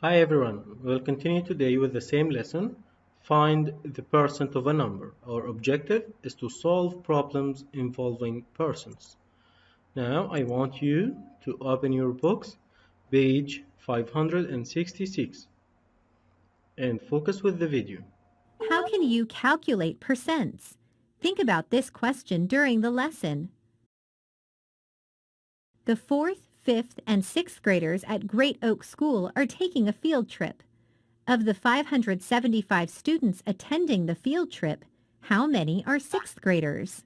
Hi everyone, we'll continue today with the same lesson. Find the percent of a number. Our objective is to solve problems involving persons. Now I want you to open your books, page 566, and focus with the video. How can you calculate percents? Think about this question during the lesson. The 4th, 5th, and 6th graders at Great Oak School are taking a field trip. Of the 575 students attending the field trip, how many are 6th graders?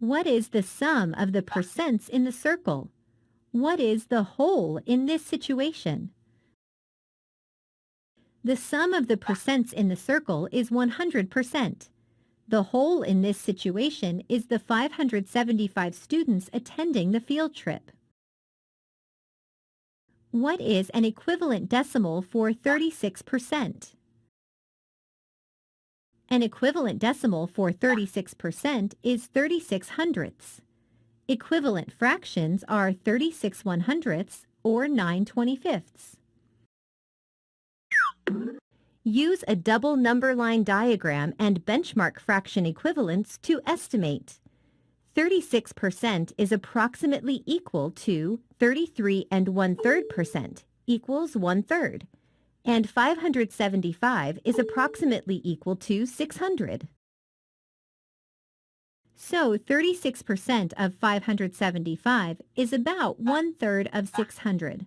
What is the sum of the percents in the circle? What is the whole in this situation? The sum of the percents in the circle is 100%. The whole in this situation is the 575 students attending the field trip. What is an equivalent decimal for 36%? An equivalent decimal for 36% is 36 hundredths. Equivalent fractions are 36 100ths or 9 25ths. Use a double number line diagram and benchmark fraction equivalents to estimate. 36% is approximately equal to 33 1/3% equals 1/3, and 575 is approximately equal to 600. So 36% of 575 is about 1/3 of 600.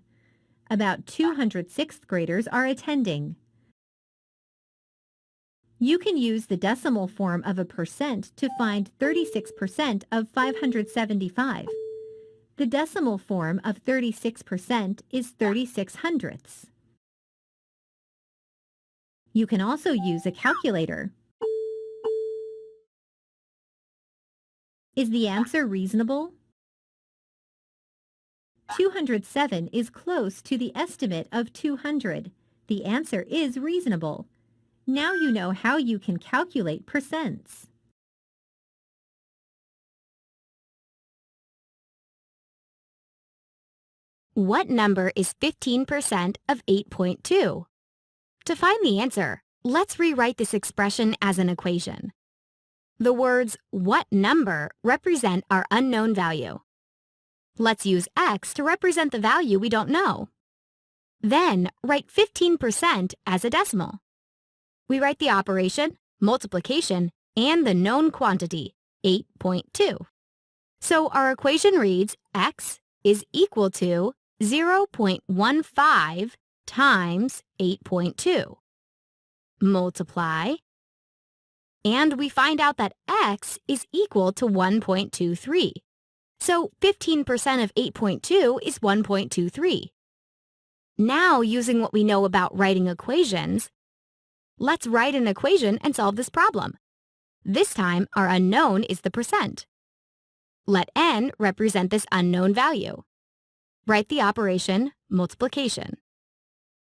About 200 sixth graders are attending. You can use the decimal form of a percent to find 36% of 575. The decimal form of 36% is 36 hundredths. You can also use a calculator. Is the answer reasonable? 207 is close to the estimate of 200. The answer is reasonable. Now you know how you can calculate percents. What number is 15% of 8.2? To find the answer, let's rewrite this expression as an equation. The words "what number" represent our unknown value. Let's use x to represent the value we don't know. Then write 15% as a decimal. We write the operation, multiplication, and the known quantity, 8.2. So our equation reads x is equal to 0.15 times 8.2. Multiply, and we find out that x is equal to 1.23. So 15% of 8.2 is 1.23. Now, using what we know about writing equations, let's write an equation and solve this problem. This time, our unknown is the percent. Let n represent this unknown value. Write the operation, multiplication.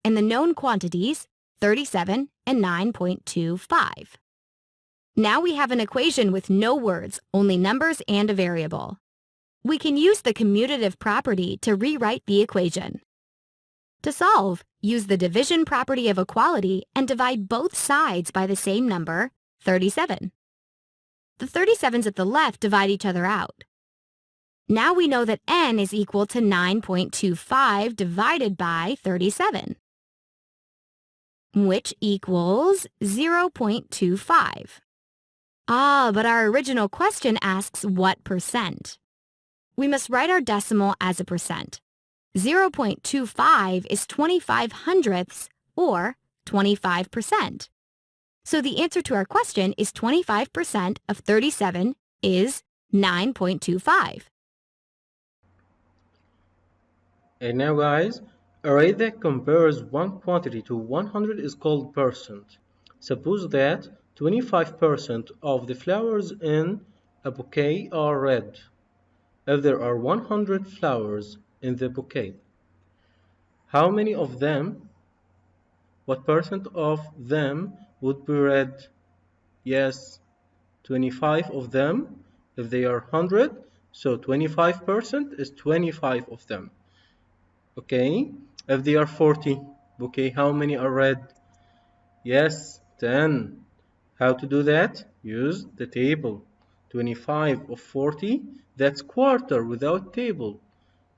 And the known quantities, 37 and 9.25. Now we have an equation with no words, only numbers and a variable. We can use the commutative property to rewrite the equation. To solve, use the division property of equality and divide both sides by the same number, 37. The 37s at the left divide each other out. Now we know that n is equal to 9.25 divided by 37, which equals 0.25. But our original question asks what percent. We must write our decimal as a percent. 0.25 is 25 hundredths, or 25%. So the answer to our question is 25% of 37 is 9.25. And now guys, array that compares one quantity to 100 is called percent. Suppose that 25% of the flowers in a bouquet are red. If there are 100 flowers in the bouquet, how many of them, what percent of them would be red? Yes, 25 of them. If they are 100, so 25% is 25 of them. Okay, If they are 40, okay, how many are red? Yes, 10. How to do that? Use the table. 25 of 40, that's quarter without table.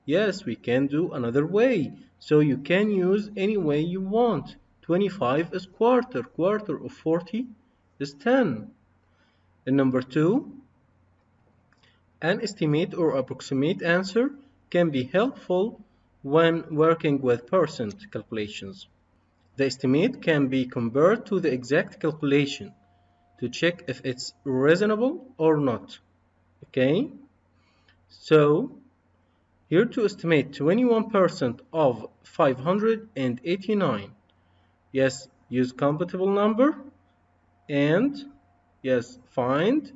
Yes, we can do another way. So you can use any way you want. 25 is quarter. Quarter of 40 is 10. And number 2, an estimate or approximate answer can be helpful when working with percent calculations. The estimate can be compared to the exact calculation to check if it's reasonable or not. Okay? So, here to estimate 21% of 589. Yes, use compatible number and yes, find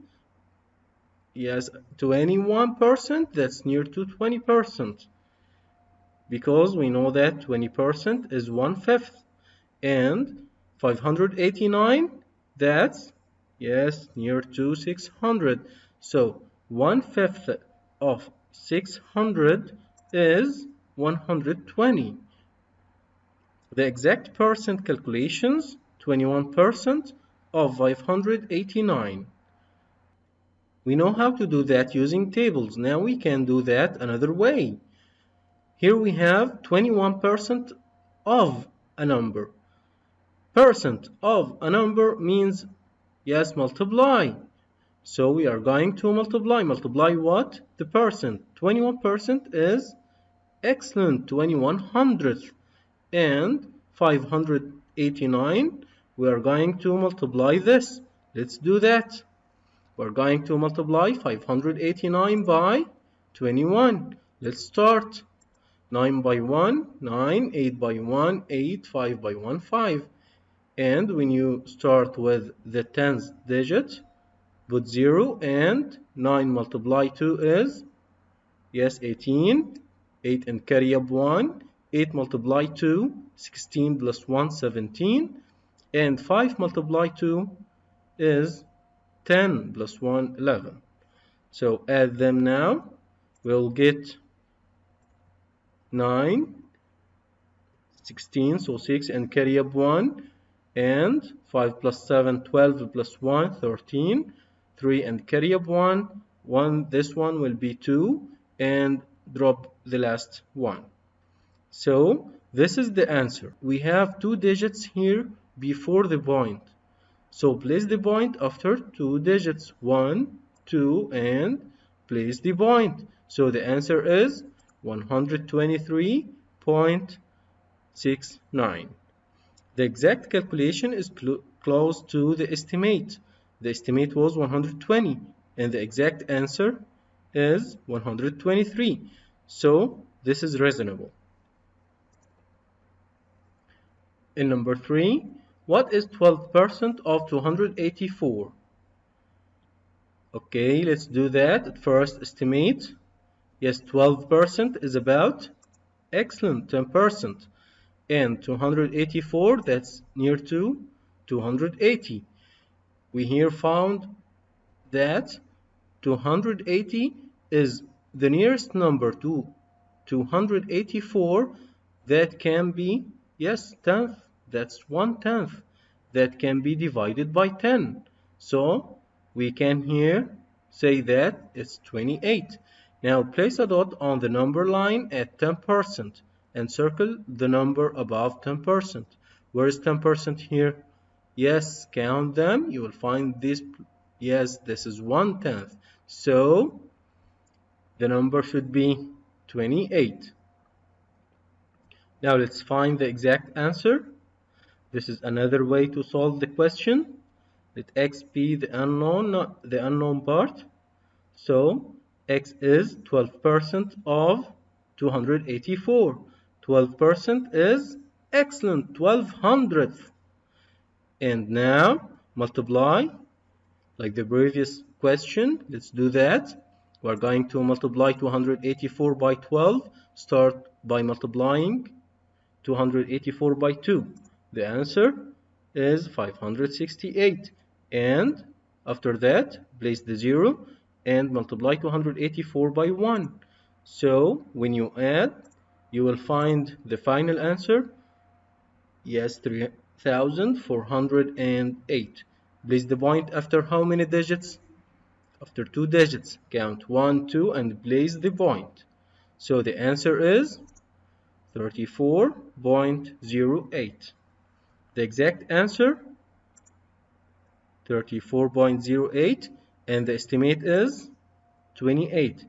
yes 21%, that's near to 20%, because we know that 20% is 1/5, and 589, that's yes near to 600. So 1/5 of 600 is 120. The exact percent calculations, 21% of 589. We know how to do that using tables. Now we can do that another way. Here we have 21% of a number. Percent of a number means, yes, multiply. So we are going to multiply. Multiply what? The percent. 21% is excellent, 21/100th. And 589, we are going to multiply this. Let's do that. We're going to multiply 589 by 21. Let's start. 9 by 1, 9, 8 by 1, 8, 5 by 1, 5. And when you start with the 10th digit, put 0, and 9 multiplied 2 is, yes, 18. 8 and carry up 1. 8 multiplied 2, 16 plus 1, 17. And 5 multiplied 2 is 10 plus 1, 11. So add them now. We'll get 9, 16, so 6 and carry up 1. And 5 plus 7, 12 plus 1, 13. 3 and carry up 1. This one will be 2. And drop the last one. So this is the answer. We have 2 digits here before the point. So place the point after 2 digits. 1, 2, and place the point. So the answer is 123.69. The exact calculation is close to the estimate. The estimate was 120, and the exact answer is 123. So this is reasonable. In number 3, what is 12% of 284? Okay, let's do that. At first, estimate. Yes, 12% is about, excellent, 10%. And 284, that's near to 280. We here found that 280 is the nearest number to 284 that can be, yes, 10th. That's 1/10 that can be divided by 10. So we can here say that it's 28. Now place a dot on the number line at 10% and circle the number above 10%. Where is 10% here? Yes, count them. You will find this. Yes, this is 1/10. So the number should be 28. Now let's find the exact answer. This is another way to solve the question. Let x be the unknown, not the unknown part. So x is 12% of 284. 12% is, excellent, 1/1200th. And now multiply like the previous question. Let's do that. We're going to multiply 284 by 12. Start by multiplying 284 by 2. The answer is 568. And after that, place the 0 and multiply 284 by 1. So when you add you will find the final answer. Yes, 3,408. Place the point after how many digits? After 2 digits. Count 1, 2 and place the point. So the answer is 34.08. The exact answer 34.08, and the estimate is 28.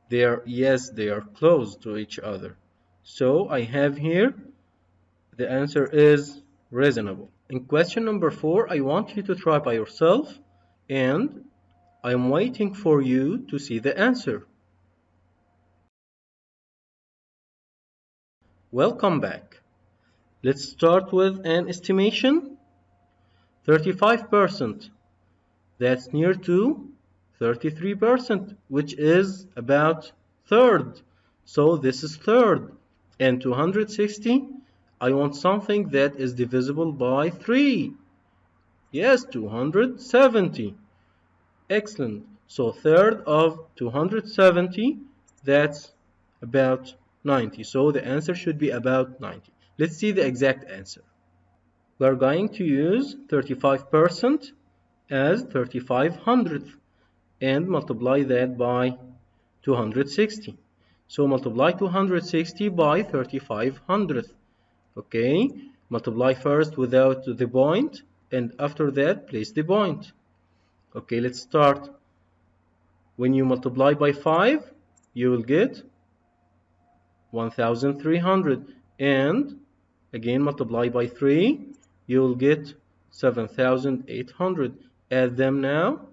They are close to each other. So I have here the answer is reasonable. In question number 4, I want you to try by yourself, and I'm waiting for you to see the answer. Welcome back. Let's start with an estimation. 35%. That's near to 33%, which is about third. So this is third. And 260, I want something that is divisible by 3. Yes, 270. Excellent. So third of 270, that's about 90. So the answer should be about 90. Let's see the exact answer. We're going to use 35% as 3500th and multiply that by 260. So multiply 260 by 3500th. Okay, multiply first without the point, and after that place the point. Okay, let's start. When you multiply by 5, you will get 1300, and again multiply by 3, you will get 7800. Add them now,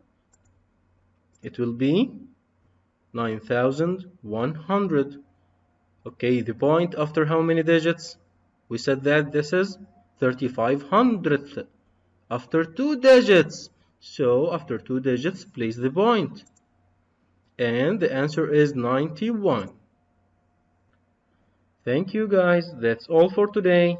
it will be 9100. Okay, the point after how many digits? We said that this is 3500th. After 2 digits. So after 2 digits, place the point. And the answer is 91. Thank you guys. That's all for today.